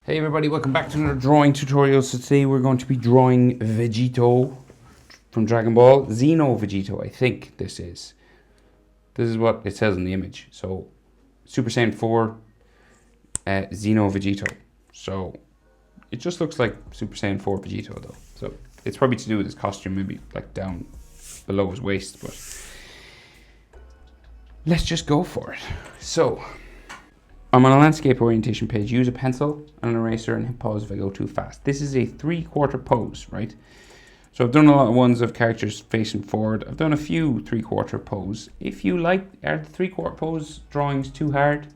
Hey everybody, welcome back to another drawing tutorial. So today we're going to be drawing Vegito from Dragon Ball. Xeno Vegito, I think this is. This is what it says in the image. So Super Saiyan 4 Xeno Vegito. So it just looks like Super Saiyan 4 Vegito though. So it's probably to do with his costume, maybe like down below his waist, but let's just go for it. So I'm on a landscape orientation page. Use a pencil and an eraser and hit pause if I go too fast. This is a 3/4 pose, right? So I've done a lot of ones of characters facing forward. I've done a few 3/4 pose. If you like, are the 3/4 pose drawings too hard?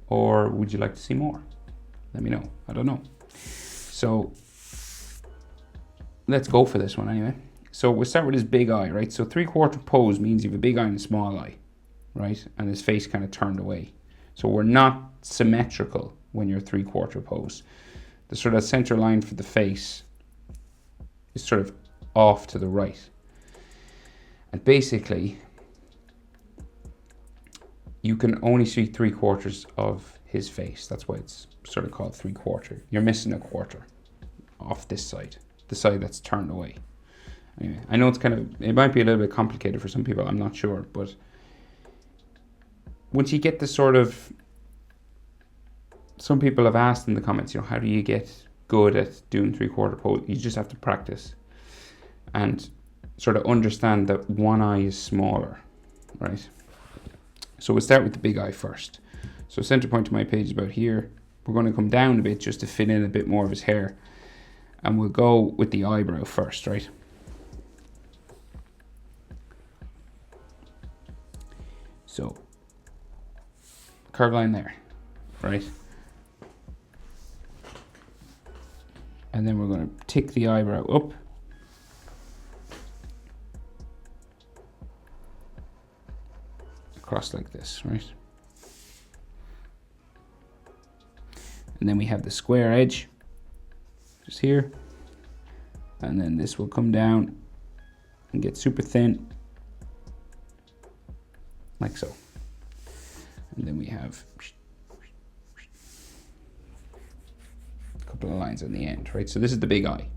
Or would you like to see more? Let me know. I don't know. So let's go for this one anyway. So we'll start with his big eye, right? So 3/4 pose means you have a big eye and a small eye, right? And his face kind of turned away. So we're not symmetrical when you're 3/4 pose. The sort of center line for the face is sort of off to the right. And basically, you can only see 3/4 of his face. That's why it's sort of called 3/4. You're missing a quarter off this side, the side that's turned away. Anyway, I know it might be a little bit complicated for some people, I'm not sure, but once you get the sort of, some people have asked in the comments, how do you get good at doing 3/4 pose? You just have to practice and sort of understand that one eye is smaller, right? So we'll start with the big eye first. So center point of my page is about here. We're going to come down a bit just to fit in a bit more of his hair. And we'll go with the eyebrow first, right? So curve line there, right? And then we're going to tick the eyebrow up. Across like this, right? And then we have the square edge, just here. And then this will come down and get super thin, like so. And then we have a couple of lines on the end, right? So this is the big eye.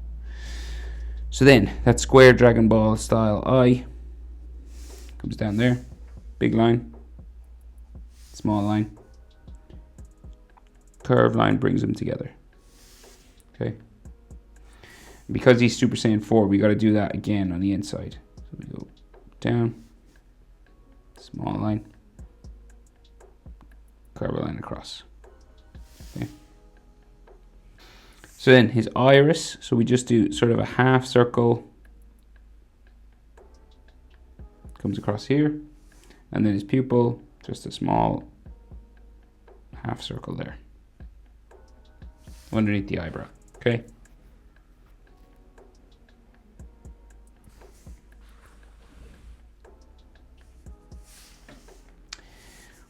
So then that square Dragon Ball style eye comes down there, big line, small line, curved line brings them together. Okay. Because he's Super Saiyan 4, we got to do that again on the inside. So we go down, small line, curve line across. Okay. So then his iris, so we just do sort of a half circle, comes across here, and then his pupil, just a small half circle there, underneath the eyebrow, okay?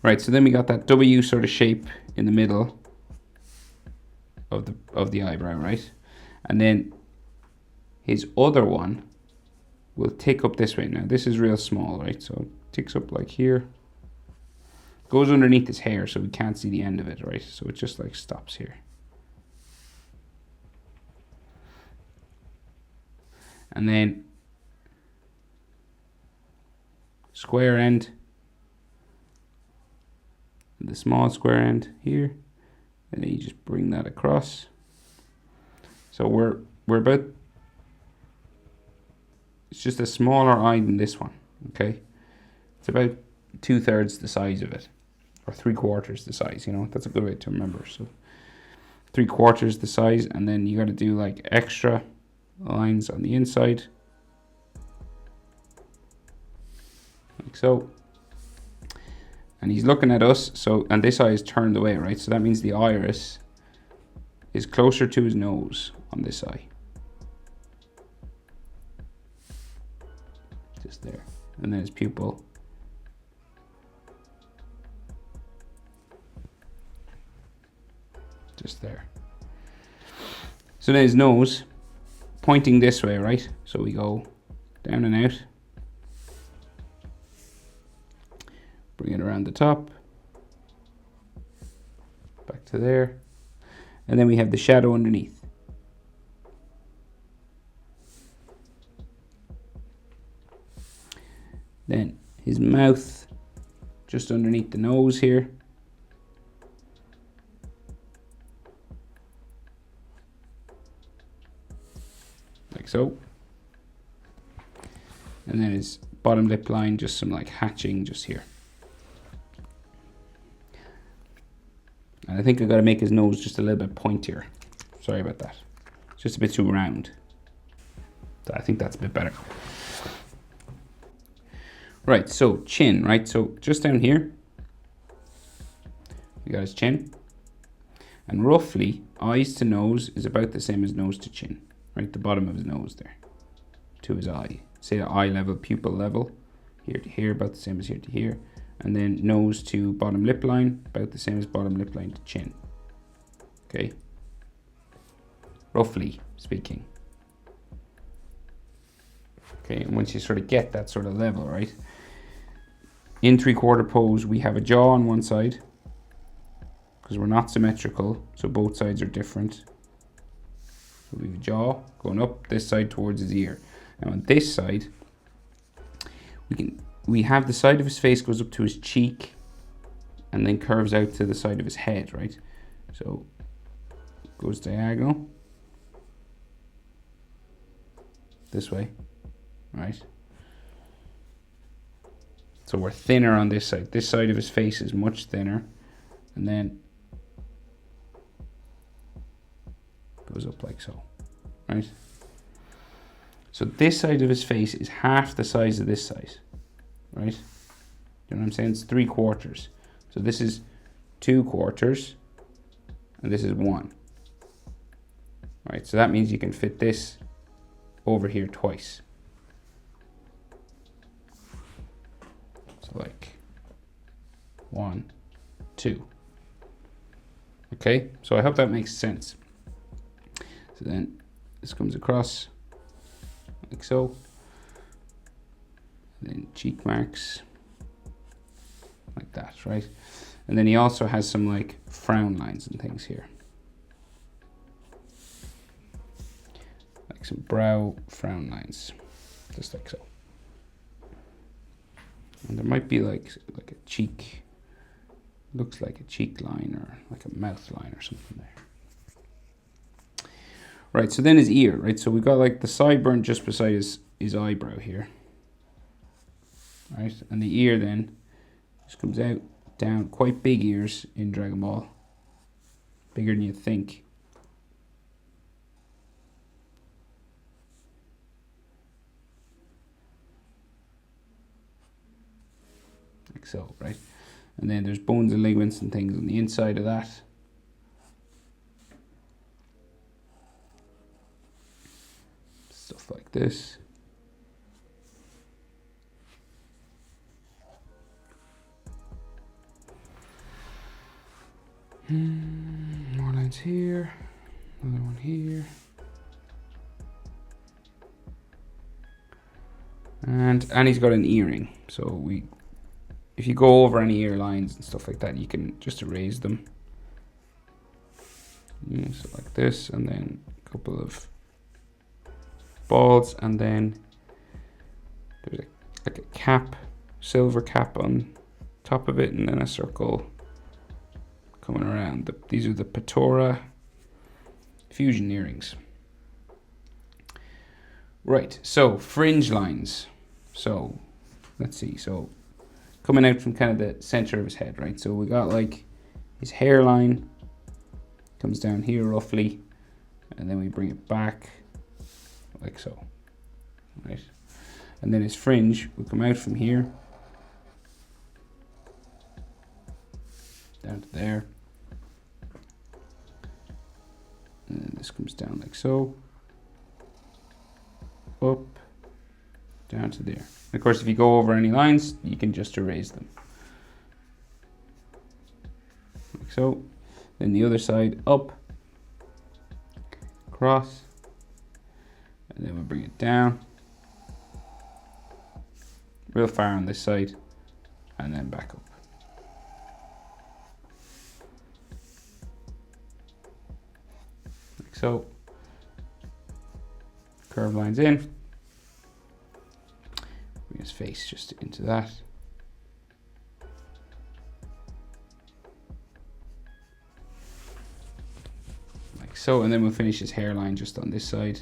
Right, so then we got that W sort of shape in the middle of the eyebrow, right? And then his other one will tick up this way. Now this is real small, right? So it ticks up like here, goes underneath his hair so we can't see the end of it, right? So it just like stops here. And then square end, the small square end here, and then you just bring that across. So we're about, it's just a smaller eye than this one, okay? It's about 2/3 the size of it, or 3/4 the size, that's a good way to remember. So 3/4 the size, and then you got to do like extra lines on the inside, like so. And he's looking at us, so, and this eye is turned away, right? So that means the iris is closer to his nose on this eye. Just there. And then his pupil. Just there. So then his nose, pointing this way, right? So we go down and out. Bring it around the top, back to there, And then we have the shadow underneath. Then his mouth just underneath the nose here. Like so. And then his bottom lip line, just some like hatching just here. And I think I gotta make his nose just a little bit pointier. Sorry about that. It's just a bit too round. So I think that's a bit better. Right, so chin, right? So just down here, we got his chin. And roughly, eyes to nose is about the same as nose to chin, right? The bottom of his nose there, to his eye. Say eye level, pupil level, here to here, about the same as here to here. And then nose to bottom lip line, about the same as bottom lip line to chin. Okay? Roughly speaking. Okay, and once you sort of get that sort of level, right? In 3/4 pose, we have a jaw on one side, because we're not symmetrical, so both sides are different. So we have a jaw going up this side towards his ear. Now on this side, we have the side of his face goes up to his cheek and then curves out to the side of his head, right? So goes diagonal this way, right? So we're thinner on this side. This side of his face is much thinner, and then goes up like so, right? So this side of his face is half the size of this side, right? You know what I'm saying? It's 3/4. So this is 2/4, and this is 1. Right, so that means you can fit this over here twice. So like 1, 2. Okay, so I hope that makes sense. So then this comes across like so. And then cheek marks like that, right? And then he also has some like frown lines and things here. Like some brow frown lines, just like so. And there might be like a cheek, looks like a cheek line or like a mouth line or something there. Right, so then his ear, right? So we got like the sideburn just beside his eyebrow here. Right, and the ear then just comes out, down, quite big ears in Dragon Ball. Bigger than you think. Like so, right? And then there's bones and ligaments and things on the inside of that. Stuff like this. More lines here, another one here. And he's got an earring. So if you go over any ear lines and stuff like that, you can just erase them. So like this, and then a couple of balls, and then there's like a cap, silver cap on top of it, and then a circle coming around. These are the Patora fusion earrings. Right, so fringe lines. So let's see, so coming out from kind of the center of his head, right? So we got like his hairline comes down here roughly, and then we bring it back like so, right? And then his fringe will come out from here down to there, and then this comes down like so, up, down to there. And of course, if you go over any lines, you can just erase them. Like so. Then the other side up, across, and then we'll bring it down, real far on this side, and then back up. so. Curve lines in. Bring his face just into that. Like so, and then we'll finish his hairline just on this side.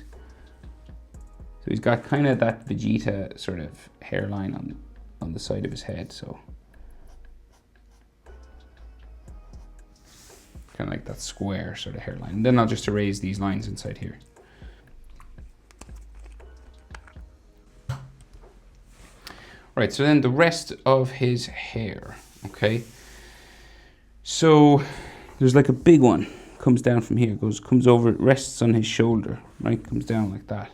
So he's got kind of that Vegeta sort of hairline on the side of his head, so kind of like that square sort of hairline. And then I'll just erase these lines inside here. Right, so then the rest of his hair, okay? So there's like a big one, comes down from here, comes over, rests on his shoulder, right? Comes down like that.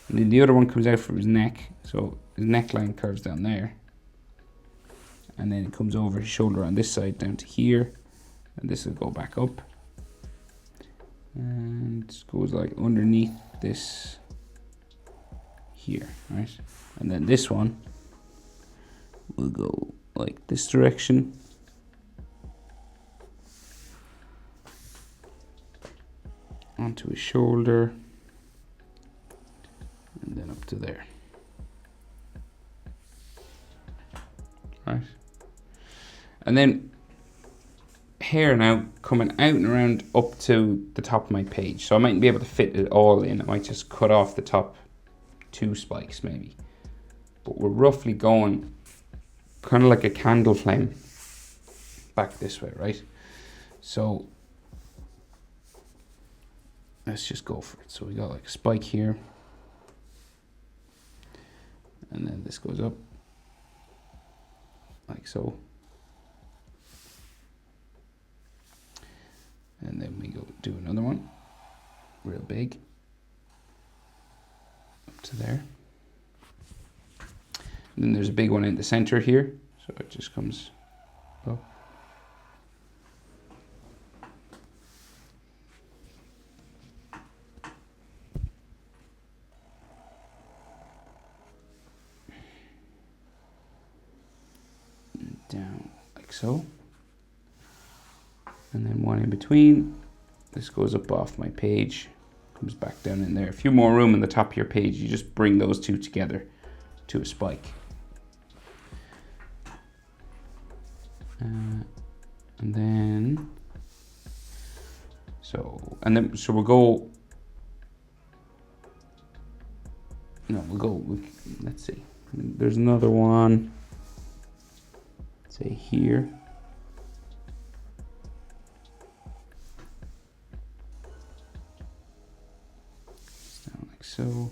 And then the other one comes out from his neck, so his neckline curves down there. And then it comes over his shoulder on this side down to here. And this will go back up. And it goes like underneath this here, right? And then this one will go like this direction. Onto his shoulder. And then up to there. Right. And then hair now coming out and around up to the top of my page. So I mightn't be able to fit it all in. I might just cut off the top 2 spikes maybe. But we're roughly going kind of like a candle flame back this way, right? So let's just go for it. So we got like a spike here. And then this goes up like so. And then we go do another one, real big, up to there. And then there's a big one in the center here, so it just comes up. And down like so. And then one in between. This goes up off my page, comes back down in there. A few more room in the top of your page, you just bring those two together to a spike. And then, so we'll go, let's see, there's another one, say here. Down like so,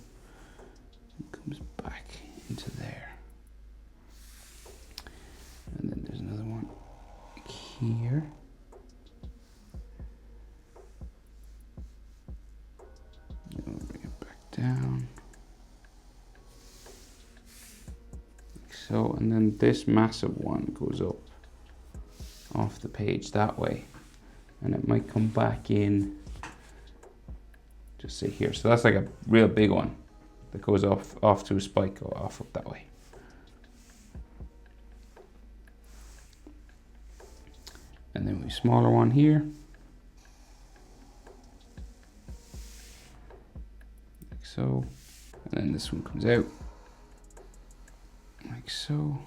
it comes back into there. And then there's another one here. And we'll bring it back down. Like so, and then this massive one goes up off the page that way. And it might come back in, just say here. So that's like a real big one that goes off to a spike, go off up that way. And then we have a smaller one here. Like so. And then this one comes out. Like so.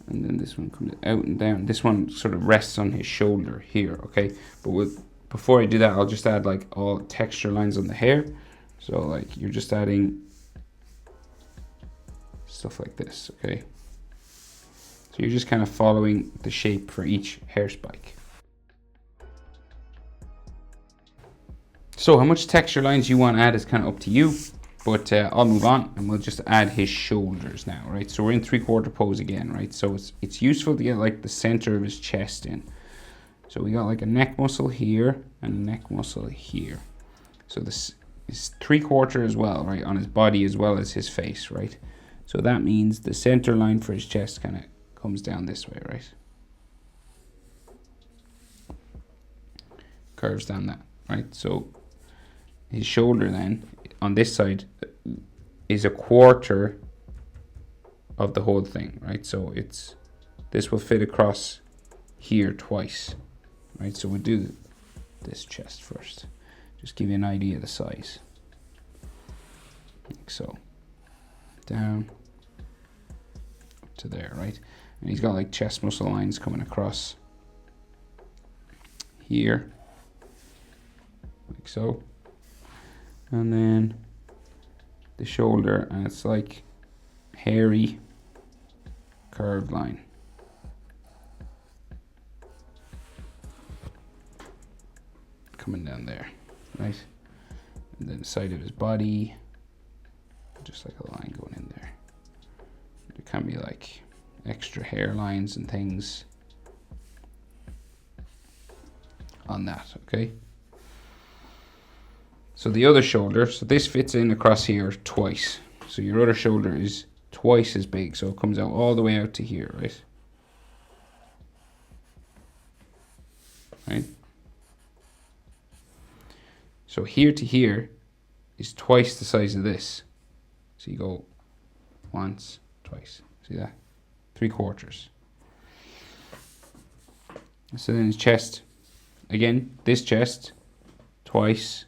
And then this one comes out and down. This one sort of rests on his shoulder here, okay? But before I do that, I'll just add like all texture lines on the hair. So like you're just adding stuff like this, okay? So you're just kind of following the shape for each hair spike. So how much texture lines you want to add is kind of up to you, but I'll move on and we'll just add his shoulders now, right? So we're in 3/4 pose again, right? So it's useful to get like the center of his chest in. So we got like a neck muscle here and a neck muscle here. So this is 3/4 as well, right? On his body as well as his face, right? So that means the center line for his chest kind of comes down this way, right? Curves down that, right? So his shoulder then on this side is 1/4 of the whole thing, right? So this will fit across here twice, right? So we'll do this chest first. Just give you an idea of the size. Like so. Down up to there, right? And he's got like chest muscle lines coming across here, like so. And then the shoulder, and it's like hairy curved line. Coming down there, right? And then the side of his body, just like a line going in there. There can be like extra hairlines and things on that, okay? So the other shoulder, so this fits in across here twice. So your other shoulder is twice as big, so it comes out all the way out to here, right? Right? So here to here is twice the size of this. So you go once, twice. See that? 3/4. So then his chest, again, this chest twice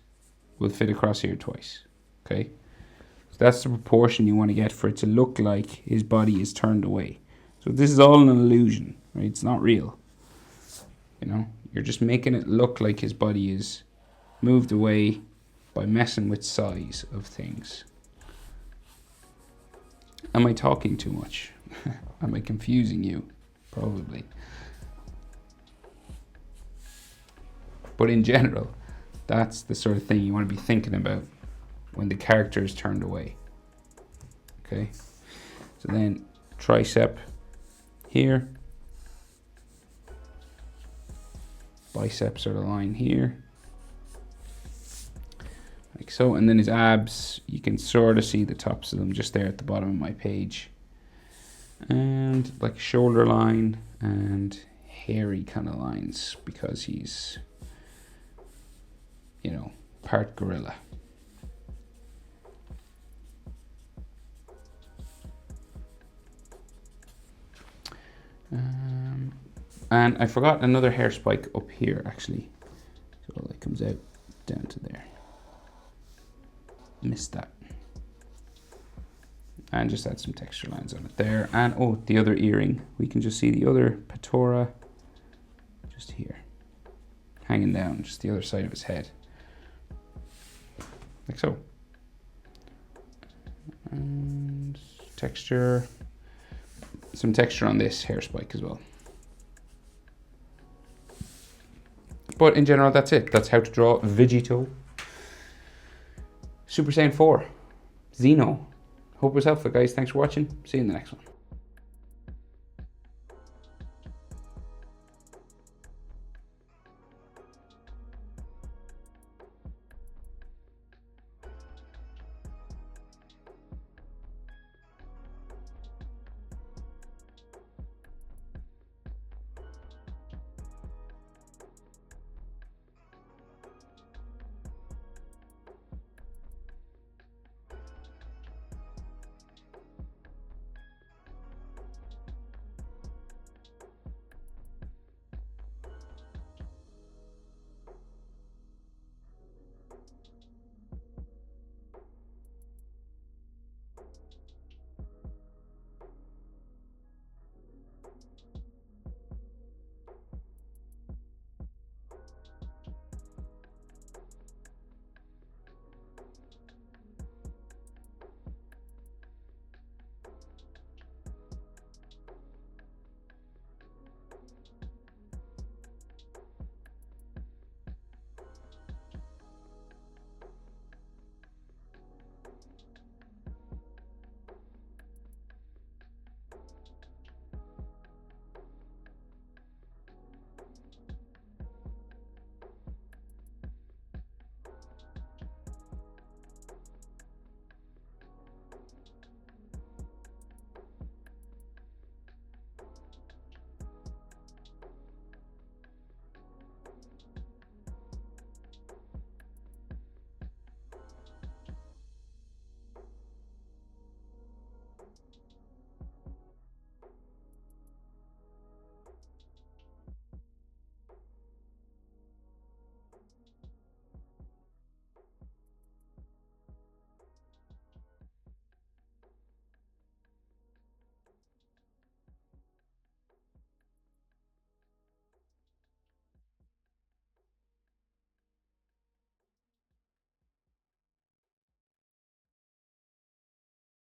will fit across here twice. Okay? So that's the proportion you want to get for it to look like his body is turned away. So this is all an illusion, right? It's not real. You know, you're just making it look like his body is moved away by messing with size of things. Am I talking too much? Am I confusing you? Probably. But in general, that's the sort of thing you want to be thinking about when the character is turned away. Okay? So then tricep here. Biceps are the line here. Like so. And then his abs, you can sort of see the tops of them just there at the bottom of my page. And like shoulder line and hairy kind of lines because he's, you know, part gorilla. And I forgot another hair spike up here actually. So it comes out down to there. Missed that. And just add some texture lines on it there. And oh, the other earring. We can just see the other pectora just here. Hanging down, just the other side of his head. Like so. And texture. Some texture on this hair spike as well. But in general, that's it. That's how to draw Vegito Super Saiyan 4 Xeno. Hope it was helpful, guys. Thanks for watching. See you in the next one.